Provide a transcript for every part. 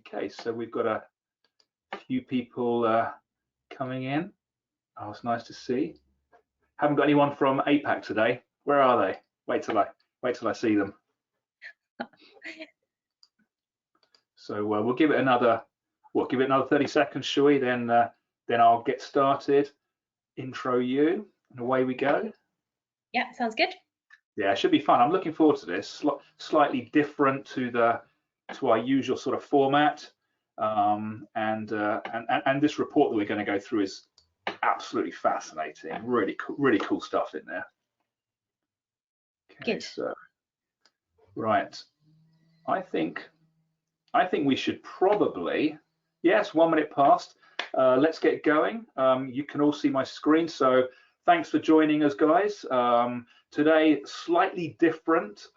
Okay, so we've got a few people coming in. Oh, it's nice to see. Haven't got anyone from APAC today. Where are they? Wait till I see them. So we'll give it another 30 seconds, shall we? Then I'll get started. Intro you, and away we go. Yeah, sounds good. Yeah, it should be fun. I'm looking forward to this. Slightly different to our usual sort of format, and this report that we're going to go through is absolutely fascinating. Really cool stuff in there. Okay, good. so right, I think we should probably, yes, 1 minute past. Let's get going. You can all see my screen, so thanks for joining us, guys. Today, slightly different,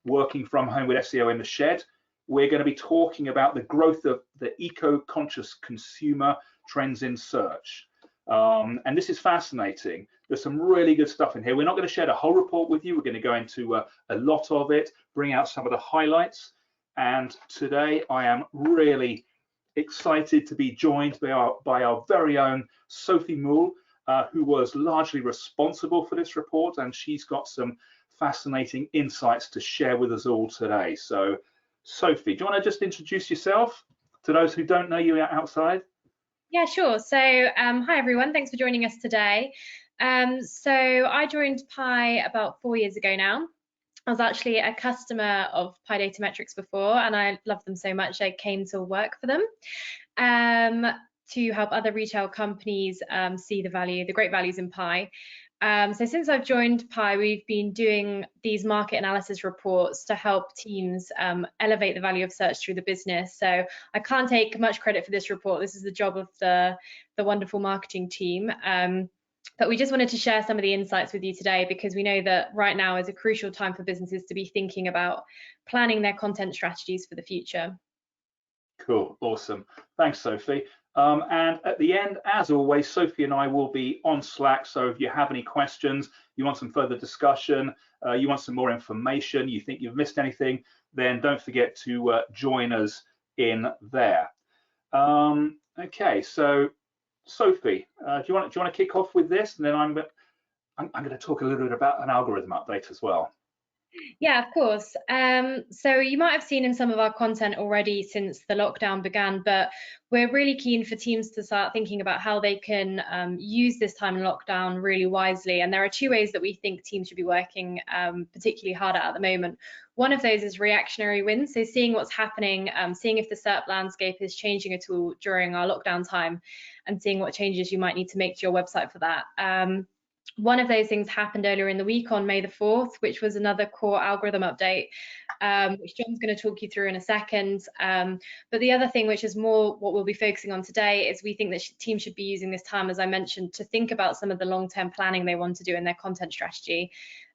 working from home with SEO in the shed. We're going to be talking about the growth of the eco-conscious consumer trends in search. And this is fascinating. There's some really good stuff in here. We're not going to share the whole report with you. We're going to go into a lot of it, bring out some of the highlights. And today I am really excited to be joined by our very own Sophie Moule, who was largely responsible for this report, and she's got some fascinating insights to share with us all today. So, Sophie, do you want to just introduce yourself to those who don't know you outside? Yeah, sure. So, hi everyone. Thanks for joining us today. So I joined Pi about 4 years ago now. I was actually a customer of Pi Datametrics before, and I loved them so much I came to work for them to help other retail companies see the great values in Pi. So since I've joined Pi, we've been doing these market analysis reports to help teams elevate the value of search through the business. So I can't take much credit for this report. This is the job of the wonderful marketing team. But we just wanted to share some of the insights with you today, because we know that right now is a crucial time for businesses to be thinking about planning their content strategies for the future. Cool, awesome. Thanks, Sophie. And at the end, as always, Sophie and I will be on Slack. So if you have any questions, you want some further discussion, you want some more information, you think you've missed anything, then don't forget to join us in there. Okay, so Sophie, do you want to kick off with this, and then I'm going to talk a little bit about an algorithm update as well. Yeah, of course. So you might have seen in some of our content already since the lockdown began, but we're really keen for teams to start thinking about how they can use this time in lockdown really wisely. And there are two ways that we think teams should be working particularly hard at the moment. One of those is reactionary wins, so seeing what's happening, seeing if the SERP landscape is changing at all during our lockdown time, and seeing what changes you might need to make to your website for that. One of those things happened earlier in the week on May the 4th, which was another core algorithm update, which Jon's going to talk you through in a second. But the other thing, which is more what we'll be focusing on today, is we think that teams should be using this time, as I mentioned, to think about some of the long-term planning they want to do in their content strategy,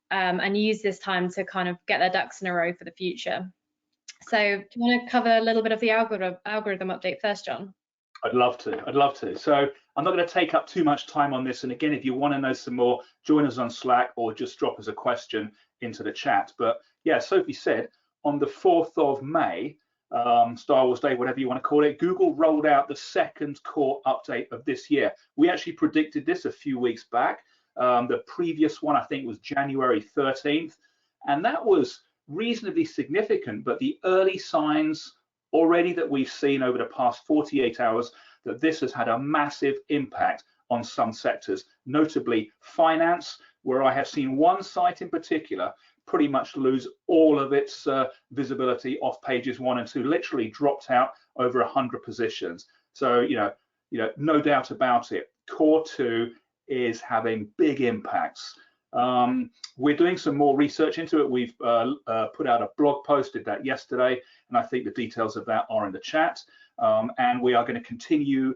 and use this time to kind of get their ducks in a row for the future. So do you want to cover a little bit of the algorithm update first, Jon? I'd love to. So I'm not going to take up too much time on this. And again, if you want to know some more, join us on Slack or just drop us a question into the chat. But yeah, Sophie said on the 4th of May, Star Wars Day, whatever you want to call it, Google rolled out the second core update of this year. We actually predicted this a few weeks back. The previous one, I think, was January 13th. And that was reasonably significant, but the early signs already that we've seen over the past 48 hours that this has had a massive impact on some sectors, notably finance, where I have seen one site in particular pretty much lose all of its visibility off pages 1 and 2, literally dropped out over 100 positions. So no doubt about it, Core 2 is having big impacts. We're doing some more research into it. We've put out a blog post, did that yesterday, and I think the details of that are in the chat. And we are going to continue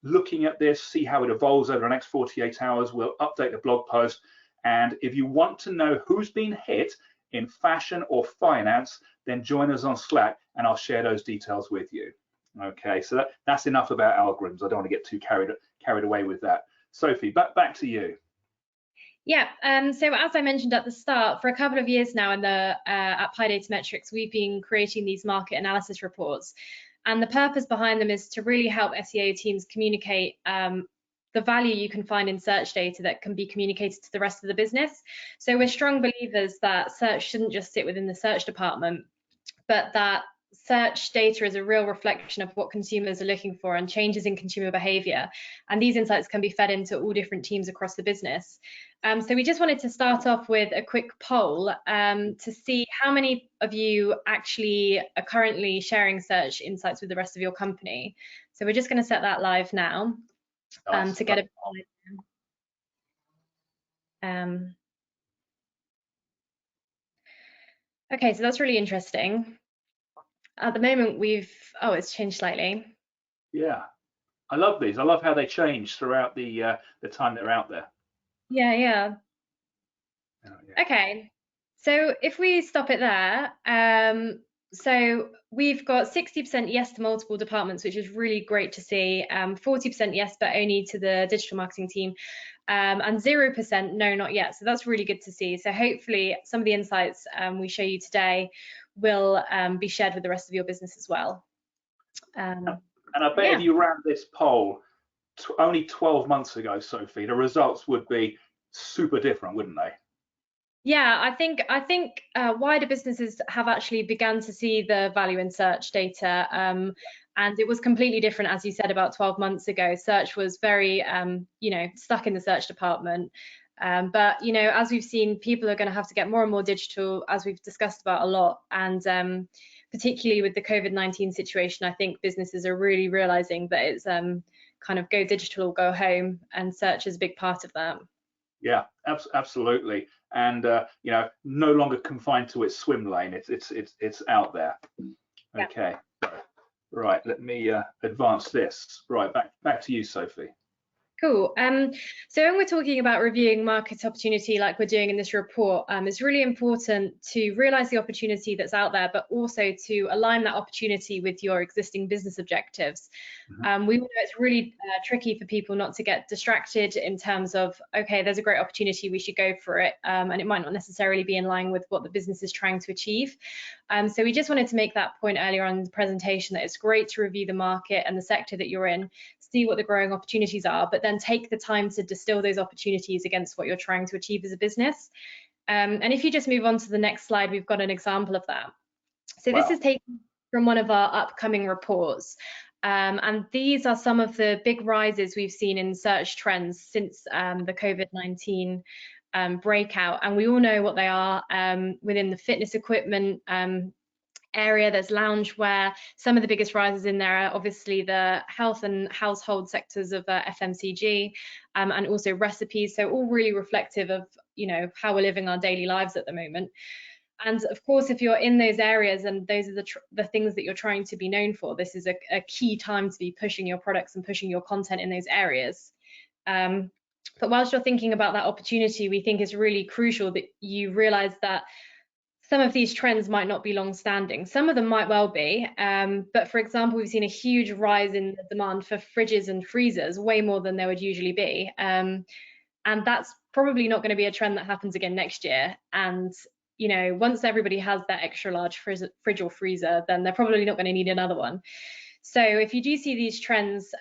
looking at this, see how it evolves over the next 48 hours. We'll update the blog post. And if you want to know who's been hit in fashion or finance, then join us on Slack and I'll share those details with you. Okay, so that's enough about algorithms. I don't want to get too carried away with that. Sophie, back to you. Yeah, so as I mentioned at the start, for a couple of years now at Pi Datametrics, we've been creating these market analysis reports. And the purpose behind them is to really help SEO teams communicate the value you can find in search data that can be communicated to the rest of the business. So we're strong believers that search shouldn't just sit within the search department, but that search data is a real reflection of what consumers are looking for and changes in consumer behavior. And these insights can be fed into all different teams across the business. So we just wanted to start off with a quick poll to see how many of you actually are currently sharing search insights with the rest of your company. So we're just going to set that live now to get a okay, so that's really interesting. At the moment, it's changed slightly. Yeah, I love these. I love how they change throughout the time they're out there. Yeah. Oh, yeah. Okay, so if we stop it there, so we've got 60% yes to multiple departments, which is really great to see. 40% yes, but only to the digital marketing team, and 0% no, not yet. So that's really good to see. So hopefully some of the insights we show you today will be shared with the rest of your business as well. And I bet if you ran this poll only 12 months ago, Sophie, the results would be super different, wouldn't they? Yeah, I think wider businesses have actually begun to see the value in search data, and it was completely different, as you said, about 12 months ago. Search was very, stuck in the search department. But as we've seen, people are going to have to get more and more digital, as we've discussed about a lot, and particularly with the COVID-19 situation, I think businesses are really realizing that it's kind of go digital or go home, and search is a big part of that. Yeah, absolutely, and no longer confined to its swim lane. It's out there. Yeah. Okay, right. Let me advance this. Right, back to you, Sophie. Cool. So when we're talking about reviewing market opportunity like we're doing in this report, it's really important to realize the opportunity that's out there, but also to align that opportunity with your existing business objectives. Mm-hmm. We know it's really tricky for people not to get distracted in terms of, okay, there's a great opportunity, we should go for it, and it might not necessarily be in line with what the business is trying to achieve. So we just wanted to make that point earlier on in the presentation, that it's great to review the market and the sector that you're in, see what the growing opportunities are, but then take the time to distill those opportunities against what you're trying to achieve as a business. And if you just move on to the next slide, we've got an example of that. So This is taken from one of our upcoming reports. And these are some of the big rises we've seen in search trends since the COVID-19 breakout. And we all know what they are within the fitness equipment area. There's loungewear. Some of the biggest rises in there are obviously the health and household sectors of FMCG, and also recipes. So all really reflective of how we're living our daily lives at the moment. And of course, if you're in those areas and those are the things that you're trying to be known for, this is a key time to be pushing your products and pushing your content in those areas. But whilst you're thinking about that opportunity, we think it's really crucial that you realize that some of these trends might not be long-standing. Some of them might well be, but for example, we've seen a huge rise in the demand for fridges and freezers, way more than there would usually be. And that's probably not going to be a trend that happens again next year. And once everybody has that extra large fridge or freezer, then they're probably not going to need another one. So if you do see these trends,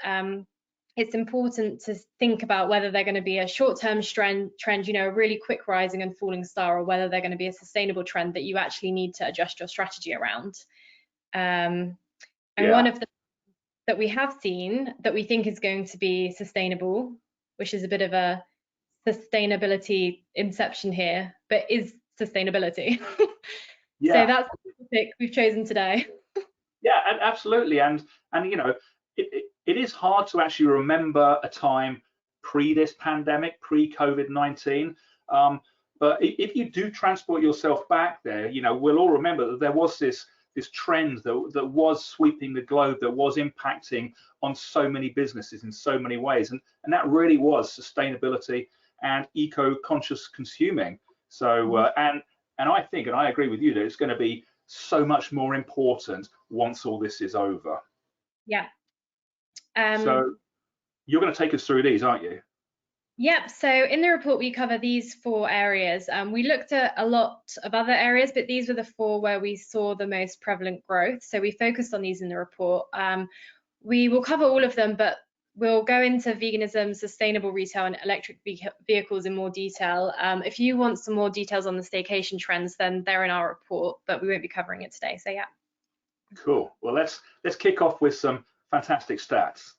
it's important to think about whether they're going to be a short-term trend, a really quick rising and falling star, or whether they're going to be a sustainable trend that you actually need to adjust your strategy around. And one of the that we have seen that we think is going to be sustainable, which is a bit of a sustainability inception here, but is sustainability. So that's the topic we've chosen today. Yeah, absolutely, and it is hard to actually remember a time pre this pandemic, pre COVID-19. But if you do transport yourself back there, we'll all remember that there was this trend that was sweeping the globe, that was impacting on so many businesses in so many ways, and that really was sustainability and eco-conscious consuming. So and I think, and I agree with you, that it's going to be so much more important once all this is over. Yeah. So you're going to take us through these, aren't you? Yep, so in the report we cover these 4 areas. We looked at a lot of other areas, but these were the 4 where we saw the most prevalent growth. So we focused on these in the report. We will cover all of them, but we'll go into veganism, sustainable retail, and electric vehicles in more detail. If you want some more details on the staycation trends, then they're in our report, but we won't be covering it today. So yeah. Cool. Well, let's kick off with some fantastic stats.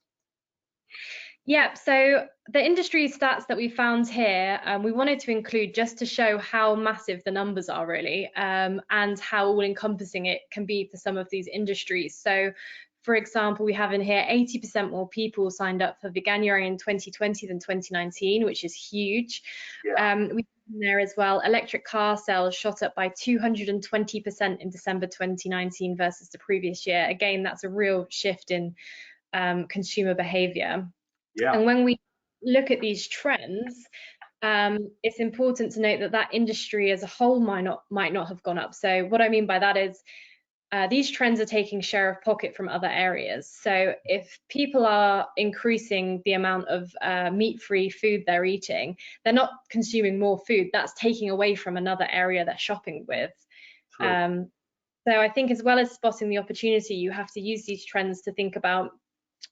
Yeah, so the industry stats that we found here, we wanted to include just to show how massive the numbers are really, and how all-encompassing it can be for some of these industries. So, for example, we have in here 80% more people signed up for Veganuary in 2020 than 2019, which is huge. Yeah. We have in there as well, electric car sales shot up by 220% in December 2019 versus the previous year. Again, that's a real shift in consumer behavior. Yeah. And when we look at these trends, it's important to note that that industry as a whole might not have gone up. So what I mean by that is these trends are taking share of pocket from other areas. So if people are increasing the amount of meat-free food they're eating, they're not consuming more food. That's taking away from another area they're shopping with. So I think as well as spotting the opportunity, you have to use these trends to think about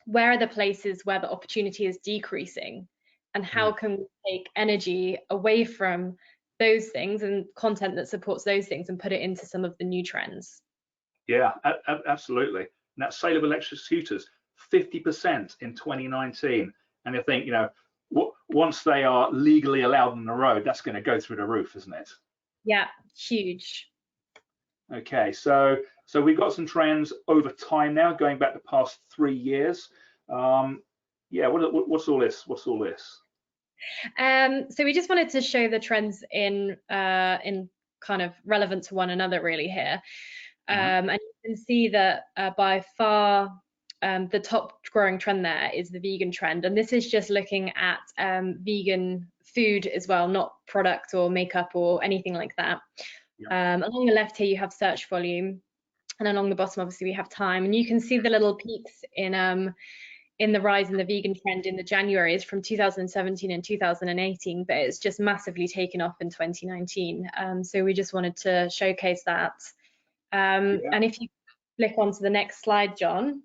where are the places where the opportunity is decreasing, and how can we take energy away from those things and content that supports those things and put it into some of the new trends. Yeah, absolutely. And that sale of electric scooters, 50% in 2019. And I think, you know, once they are legally allowed on the road, that's going to go through the roof, isn't it? Yeah, huge. Okay, so we've got some trends over time now, going back the past 3 years. Yeah, what's all this? What's all this? So we just wanted to show the trends in kind of relevant to one another really here. And you can see that by far the top growing trend there is the vegan trend. And this is just looking at vegan food as well, not product or makeup or anything like that. Along the left here, you have search volume. And along the bottom, obviously, we have time. And you can see the little peaks in the rise in the vegan trend in the January is from 2017 and 2018, but it's just massively taken off in 2019. So we just wanted to showcase that. And if you click onto the next slide, John,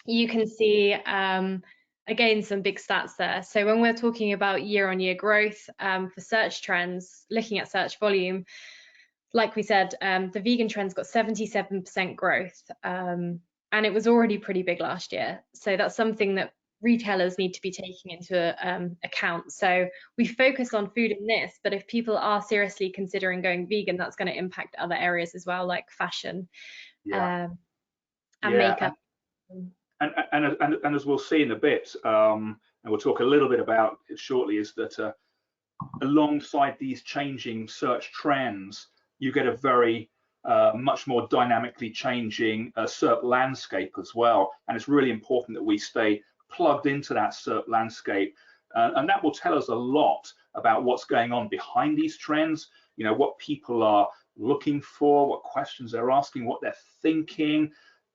you can see again some big stats there. So when we're talking about year-on-year growth for search trends, looking at search volume, like we said, the vegan trends got 77% growth, and it was already pretty big last year. So that's something that retailers need to be taking into account. So we focus on food in this, but if people are seriously considering going vegan, that's going to impact other areas as well, like fashion and makeup. And as we'll see in a bit, and we'll talk a little bit about it shortly, is that alongside these changing search trends, you get a very much more dynamically changing SERP landscape as well. And it's really important that we stay plugged into that SERP landscape. And that will tell us a lot about what's going on behind these trends, you know, what people are looking for, what questions they're asking, what they're thinking,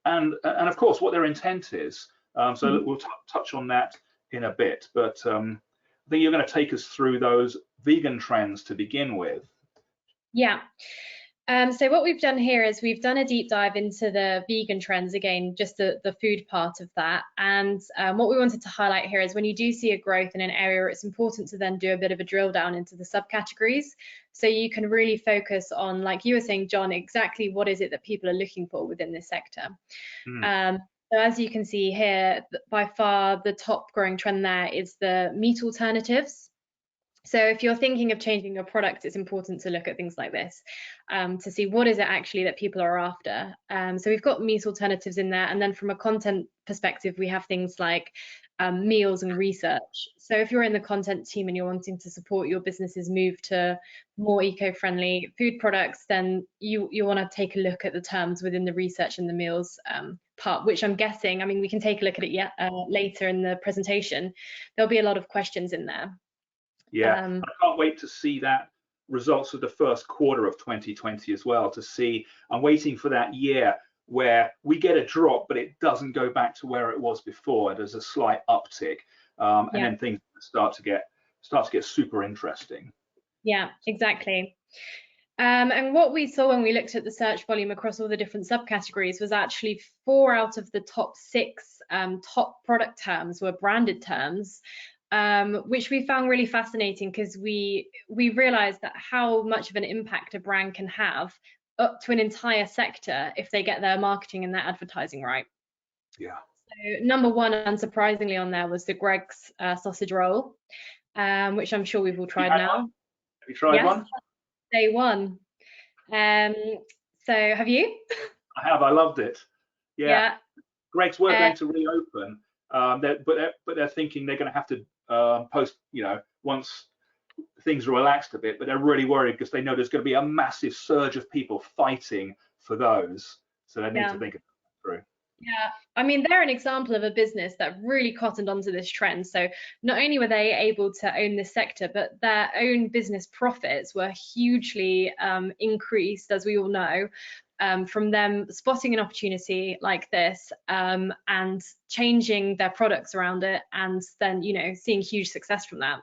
and of course, what their intent is. So we'll touch on that in a bit. But I think you're going to take us through those vegan trends to begin with. Yeah. So what we've done here is we've done a deep dive into the vegan trends, again, just the food part of that. And what we wanted to highlight here is when you do see a growth in an area, it's important to then do a bit of a drill down into the subcategories. So you can really focus on, like you were saying, John, exactly what is it that people are looking for within this sector. So as you can see here, by far the top growing trend there is the meat alternatives. So if you're thinking of changing your product, it's important to look at things like this to see what is it actually that people are after. So we've got meat alternatives in there, and then from a content perspective, we have things like meals and research. So if you're in the content team and you're wanting to support your business's move to more eco-friendly food products, then you want to take a look at the terms within the research and the meals part, which I'm guessing, I mean, we can take a look at it later in the presentation. There'll be a lot of questions in there. Yeah, I can't wait to see that results of the first quarter of 2020 as well, to see. I'm waiting for that year where we get a drop, but it doesn't go back to where it was before. There's a slight uptick, and then things start to get starts to get super interesting. Yeah, exactly. And what we saw when we looked at the search volume across all the different subcategories was actually 4 out of the top 6 top product terms were branded terms, which we found really fascinating because we realized that how much of an impact a brand can have up to an entire sector if they get their marketing and their advertising right. Yeah. So number 1, unsurprisingly, on there was the Greggs sausage roll, which I'm sure we've all tried now. Have you tried yes, one? Day one. So have you? I have. I loved it. Yeah. Greggs were going to reopen, but they're thinking they're going to have to post, once things are relaxed a bit. But they're really worried because they know there's going to be a massive surge of people fighting for those. So they need to think it through. Yeah, I mean, they're an example of a business that really cottoned onto this trend. So not only were they able to own this sector, but their own business profits were hugely increased, as we all know, from them spotting an opportunity like this and changing their products around it, and then, seeing huge success from that.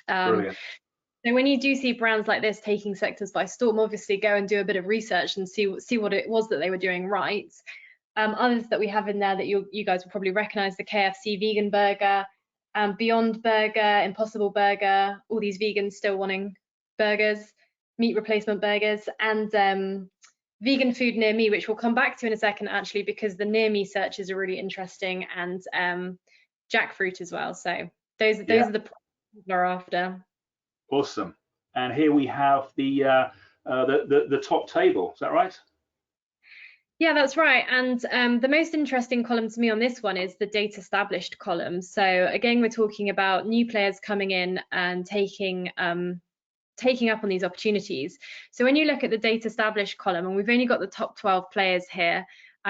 Brilliant. So when you do see brands like this taking sectors by storm, obviously go and do a bit of research and see what it was that they were doing right. Others that we have in there that you guys will probably recognize: the KFC vegan burger, Beyond Burger, Impossible Burger, all these vegans still wanting burgers, meat replacement burgers, and vegan food near me, which we'll come back to in a second, actually, because the near me searches are really interesting, and jackfruit as well. So those are the products we're after. Awesome. And here we have the top table. Is that right? Yeah, that's right. And the most interesting column to me on this one is the data established column. So again, we're talking about new players coming in and taking up on these opportunities. So when you look at the data established column, and we've only got the top 12 players here,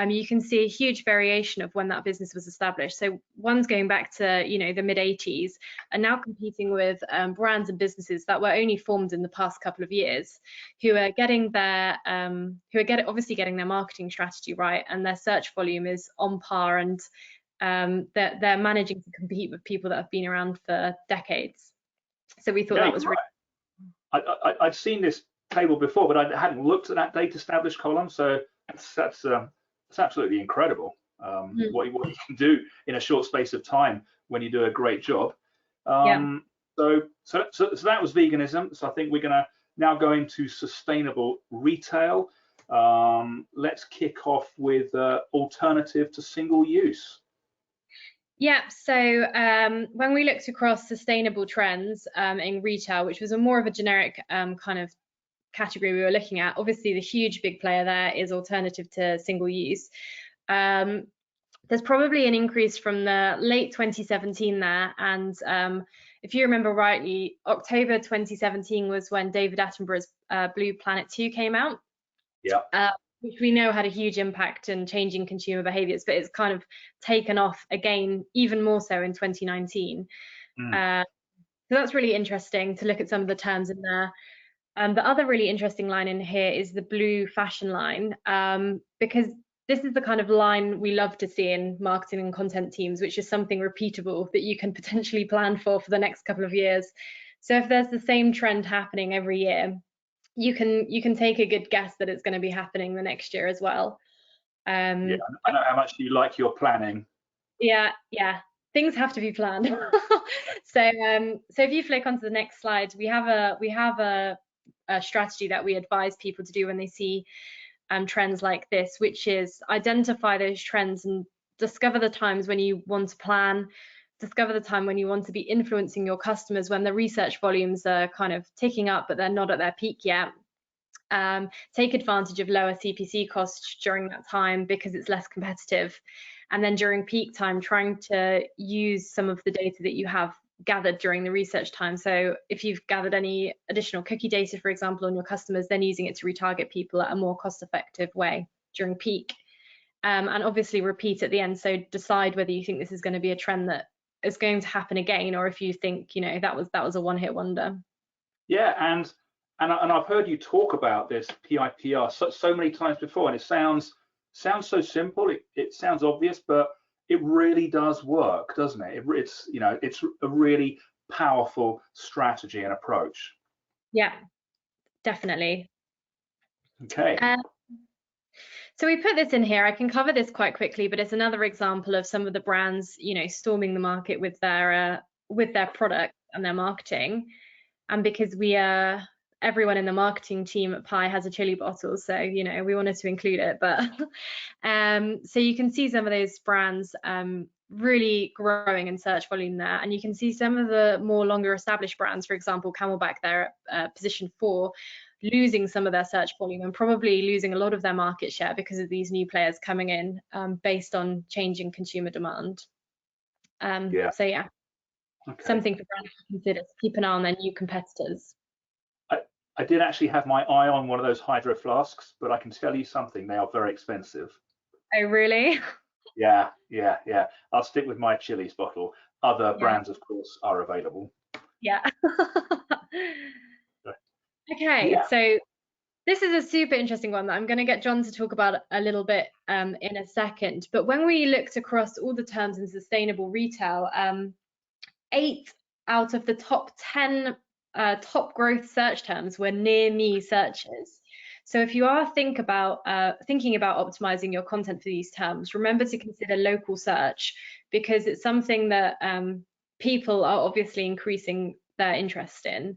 you can see a huge variation of when that business was established. So one's going back to the mid 80s, and now competing with brands and businesses that were only formed in the past couple of years, who are getting their obviously getting their marketing strategy right, and their search volume is on par, and they're managing to compete with people that have been around for decades. So we thought that was really. I'd seen this table before, but I hadn't looked at that data established column. So that's absolutely incredible. What you can do in a short space of time when you do a great job. So that was veganism. So I think we're going to now go into sustainable retail. Let's kick off with alternative to single use. Yeah, so when we looked across sustainable trends in retail, which was more of a generic kind of category we were looking at, obviously the huge big player there is alternative to single use. There's probably an increase from the late 2017 there, and if you remember rightly, October 2017 was when David Attenborough's Blue Planet 2 came out. Which we know had a huge impact in changing consumer behaviors, but it's kind of taken off again, even more so in 2019. So that's really interesting to look at some of the terms in there. The other really interesting line in here is the blue fashion line, because this is the kind of line we love to see in marketing and content teams, which is something repeatable that you can potentially plan for the next couple of years. So if there's the same trend happening every year, you can take a good guess that it's going to be happening the next year as well. Yeah, I know how much you like your planning. Yeah, things have to be planned. So if you flick onto the next slide, we have a strategy that we advise people to do when they see trends like this, which is identify those trends and discover the times when you want to plan, discover the time when you want to be influencing your customers when the research volumes are kind of ticking up but they're not at their peak yet. Take advantage of lower CPC costs during that time because it's less competitive, and then during peak time trying to use some of the data that you have gathered during the research time. So if you've gathered any additional cookie data, for example, on your customers, then using it to retarget people at a more cost-effective way during peak, and obviously repeat at the end. So decide whether you think this is going to be a trend that is going to happen again, or if you think that was a one-hit wonder. Yeah, and I've heard you talk about this PIPR so many times before, and it sounds so simple. It sounds obvious, but it really does work, doesn't it? It's a really powerful strategy and approach. Yeah, definitely. Okay. So we put this in here. I can cover this quite quickly, but it's another example of some of the brands, you know, storming the market with their product and their marketing. And because everyone in the marketing team at Pi has a chili bottle, so you know we wanted to include it. But so you can see some of those brands really growing in search volume there, and you can see some of the more longer established brands, for example Camelback, they're at position 4, losing some of their search volume and probably losing a lot of their market share because of these new players coming in based on changing consumer demand. So yeah, okay. Something for brands to consider, to keep an eye on their new competitors. I did actually have my eye on one of those hydro flasks, but I can tell you something, they are very expensive. Oh, really? Yeah. I'll stick with my Chili's bottle. Other brands, of course, are available. Yeah. Okay, so this is a super interesting one that I'm going to get Jon to talk about a little bit in a second. But when we looked across all the terms in sustainable retail, 8 out of the top 10 top growth search terms were near me searches. So if you are thinking about optimizing your content for these terms, remember to consider local search, because it's something that people are obviously increasing their interest in.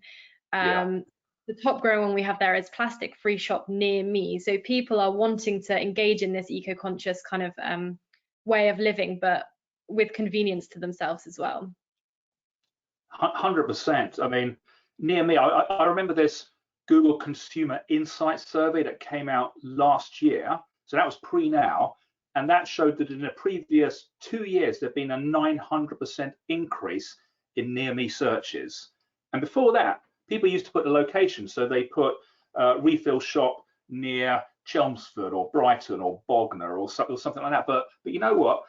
The top growing one we have there is plastic free shop near me. So people are wanting to engage in this eco-conscious kind of way of living, but with convenience to themselves as well. 100%. I mean, near me, I remember this Google Consumer Insights survey that came out last year. So that was pre-now, and that showed that in the previous 2 years, there'd been a 900% increase in near me searches. And before that, people used to put the location. So they put refill shop near Chelmsford or Brighton or Bognor or something like that. But you know what?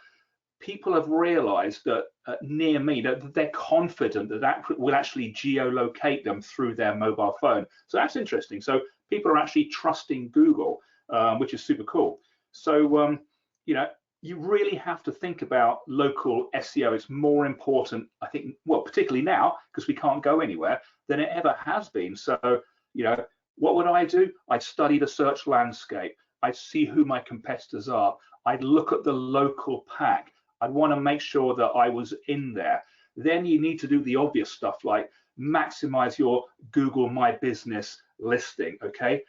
People have realized that near me, that they're confident that that will actually geolocate them through their mobile phone. So that's interesting. So people are actually trusting Google, which is super cool. So, you know, you really have to think about local SEO. It's more important, I think, well, particularly now, because we can't go anywhere, than it ever has been. So, you know, what would I do? I'd study the search landscape. I'd see who my competitors are. I'd look at the local pack. I'd want to make sure that I was in there. Then you need to do the obvious stuff like maximize your Google My Business listing, okay?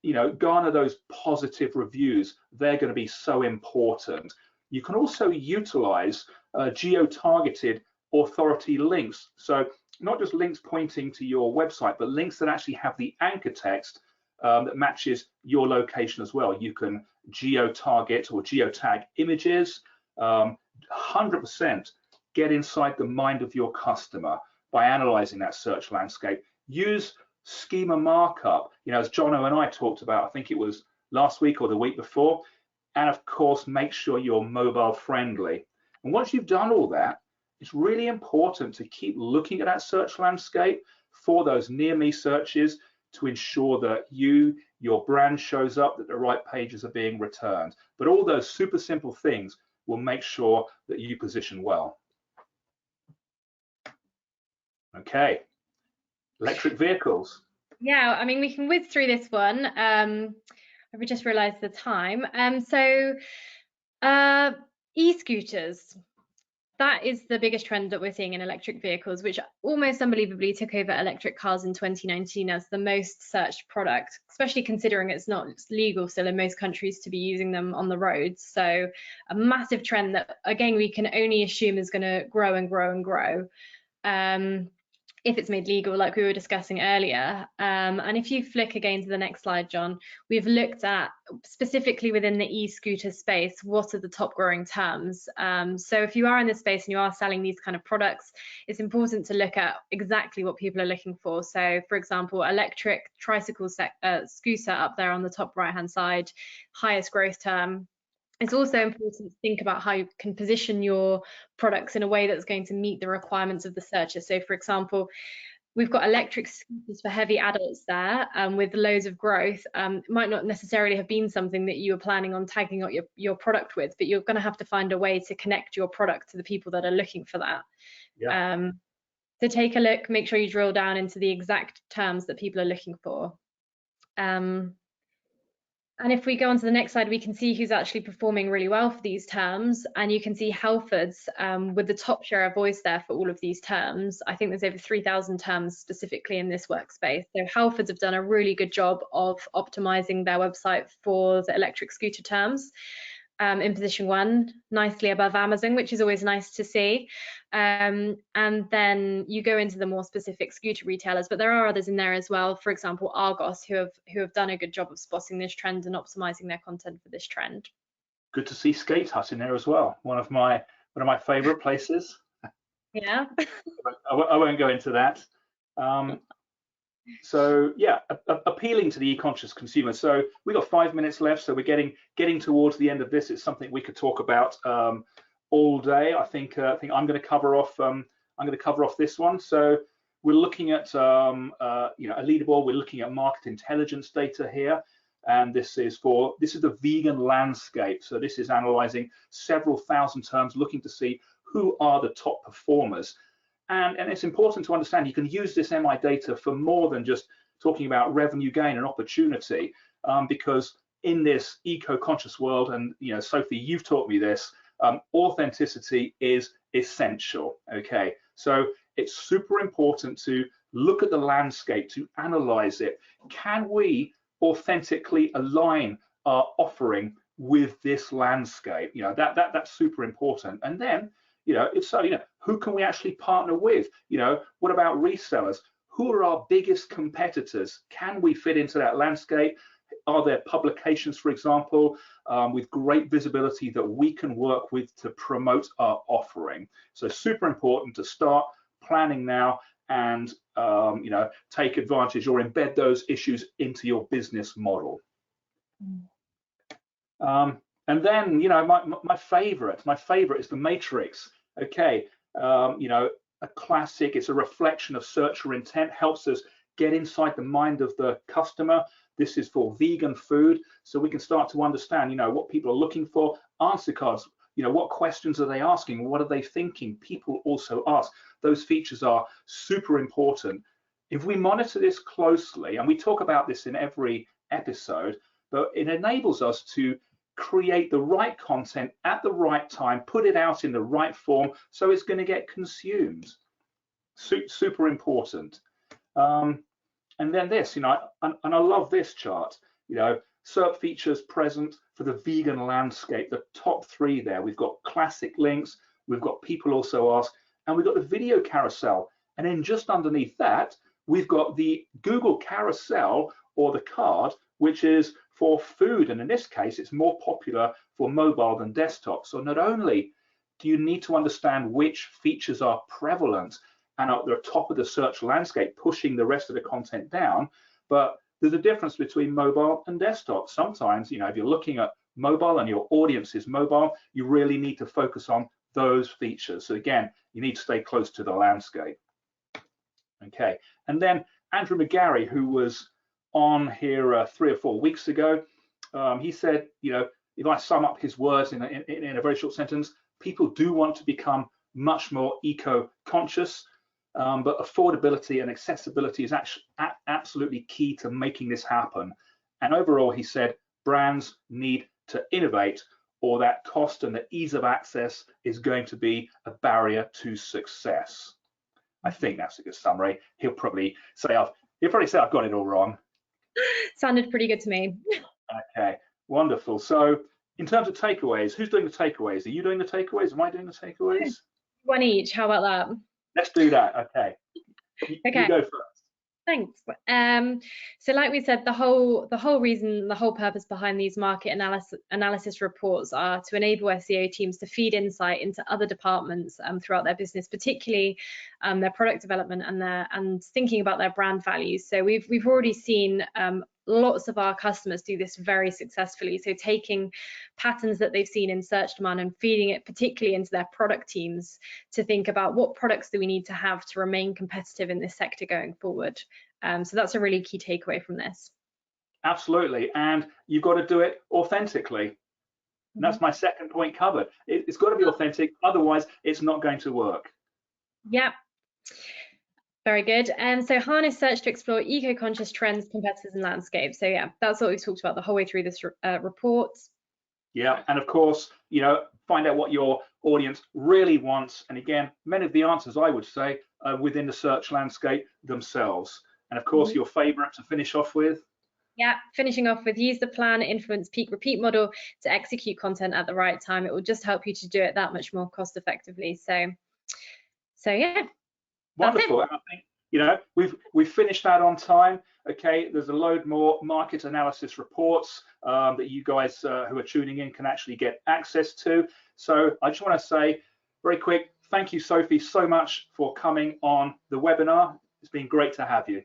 You know, garner those positive reviews. They're going to be so important. You can also utilize geo-targeted authority links. So not just links pointing to your website, but links that actually have the anchor text that matches your location as well. You can geo-target or geotag images. 100% get inside the mind of your customer by analyzing that search landscape. Use schema markup, you know, as Jono and I talked about, I think it was last week or the week before, and of course make sure you're mobile friendly. And once you've done all that, it's really important to keep looking at that search landscape for those near me searches to ensure that your brand shows up, that the right pages are being returned. But all those super simple things will make sure that you position well. Okay, electric vehicles. Yeah, I mean, we can whiz through this one. I've just realized the time. E-scooters. That is the biggest trend that we're seeing in electric vehicles, which almost unbelievably took over electric cars in 2019 as the most searched product, especially considering it's not legal still in most countries to be using them on the roads. So a massive trend that, again, we can only assume is going to grow and grow and grow. If it's made legal, like we were discussing earlier. And if you flick again to the next slide, Jon, we've looked at specifically within the e-scooter space, what are the top growing terms? So if you are in this space and you are selling these kind of products, it's important to look at exactly what people are looking for. So for example, electric tricycle scooter up there on the top right hand side, highest growth term. It's also important to think about how you can position your products in a way that's going to meet the requirements of the searcher. So for example, we've got electric scooters for heavy adults there with loads of growth. It might not necessarily have been something that you were planning on tagging out your product with, but you're going to have to find a way to connect your product to the people that are looking for that. Yeah. So take a look, make sure you drill down into the exact terms that people are looking for. And if we go on to the next slide, we can see who's actually performing really well for these terms. And you can see Halfords with the top share of voice there for all of these terms. I think there's over 3,000 terms specifically in this workspace. So Halfords have done a really good job of optimizing their website for the electric scooter terms. In position 1, nicely above Amazon, which is always nice to see. And then you go into the more specific scooter retailers, but there are others in there as well. For example, Argos, who have done a good job of spotting this trend and optimizing their content for this trend. Good to see Skate Hut in there as well. One of my favorite places. Yeah. I won't go into that. So yeah, appealing to the e-conscious consumer. So we've got 5 minutes left, so we're getting towards the end of this. It's something we could talk about all day. I think I'm going to cover off. I'm going to cover off this one. So we're looking at a leaderboard. We're looking at market intelligence data here, and this is the vegan landscape. So this is analysing several thousand terms, looking to see who are the top performers. And it's important to understand you can use this MI data for more than just talking about revenue gain and opportunity, because in this eco-conscious world, and Sophie, you've taught me this, authenticity is essential. Okay, so it's super important to look at the landscape, to analyze it. Can we authentically align our offering with this landscape? That's super important. And then if so, who can we actually partner with? What about resellers? Who are our biggest competitors? Can we fit into that landscape? Are there publications, for example, with great visibility that we can work with to promote our offering? So super important to start planning now and take advantage or embed those issues into your business model. And then, my favorite is the matrix. Okay, a classic. It's a reflection of searcher intent, helps us get inside the mind of the customer. This is for vegan food, so we can start to understand, what people are looking for. Answer cards, what questions are they asking? What are they thinking? People also ask. Those features are super important. If we monitor this closely, and we talk about this in every episode, but it enables us to create the right content at the right time, put it out in the right form, so it's going to get consumed. Super important. And then this, and I love this chart. SERP features present for the vegan landscape. The top 3 there. We've got classic links. We've got people also ask, and we've got the video carousel. And then just underneath that, we've got the Google carousel or the card, which is for food, and in this case it's more popular for mobile than desktop. So not only do you need to understand which features are prevalent and at the top of the search landscape pushing the rest of the content down, but there's a difference between mobile and desktop. Sometimes, if you're looking at mobile and your audience is mobile, you really need to focus on those features. So again, you need to stay close to the landscape. Okay, and then Andrew McGarry, who was on here 3 or 4 weeks ago, he said, if I sum up his words in a very short sentence, people do want to become much more eco-conscious, but affordability and accessibility is actually absolutely key to making this happen. And overall, he said, brands need to innovate, or that cost and the ease of access is going to be a barrier to success. I think that's a good summary. He'll probably say I've got it all wrong. Sounded pretty good to me. Okay, wonderful. So in terms of takeaways, who's doing the takeaways? Are you doing the takeaways? Am I doing the takeaways? One each. How about that? Let's do that. Okay. Okay. You go first. Thanks. So like we said, the whole reason, the whole purpose behind these market analysis reports are to enable SEO teams to feed insight into other departments throughout their business, particularly their product development and thinking about their brand values. So we've already seen lots of our customers do this very successfully. So taking patterns that they've seen in search demand and feeding it particularly into their product teams to think about what products do we need to have to remain competitive in this sector going forward. So that's a really key takeaway from this. Absolutely, and you've got to do it authentically. And that's my second point covered. It's got to be authentic, otherwise it's not going to work. Yep. Very good. So harness search to explore eco-conscious trends, competitors, and landscape. So yeah, that's what we've talked about the whole way through this report. Yeah, and of course, find out what your audience really wants. And again, many of the answers, I would say, are within the search landscape themselves. And of course, your favorite to finish off with. Yeah, finishing off with use the plan, influence, peak, repeat model to execute content at the right time. It will just help you to do it that much more cost effectively. So yeah. Wonderful. And I think we've finished that on time. Okay, there's a load more market analysis reports that you guys who are tuning in can actually get access to. So I just want to say very quick, thank you, Sophie, so much for coming on the webinar. It's been great to have you.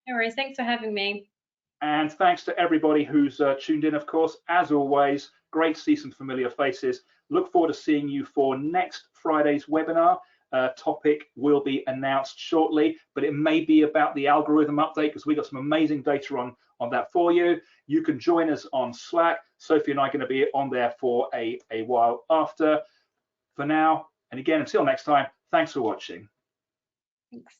No worries. Thanks for having me. And thanks to everybody who's tuned in, of course. As always, great to see some familiar faces. Look forward to seeing you for next Friday's webinar. Topic will be announced shortly, but it may be about the algorithm update because we got some amazing data on that for you. You can join us on Slack. Sophie and I are going to be on there for a while after. For now, and again, until next time, thanks for watching. Thanks.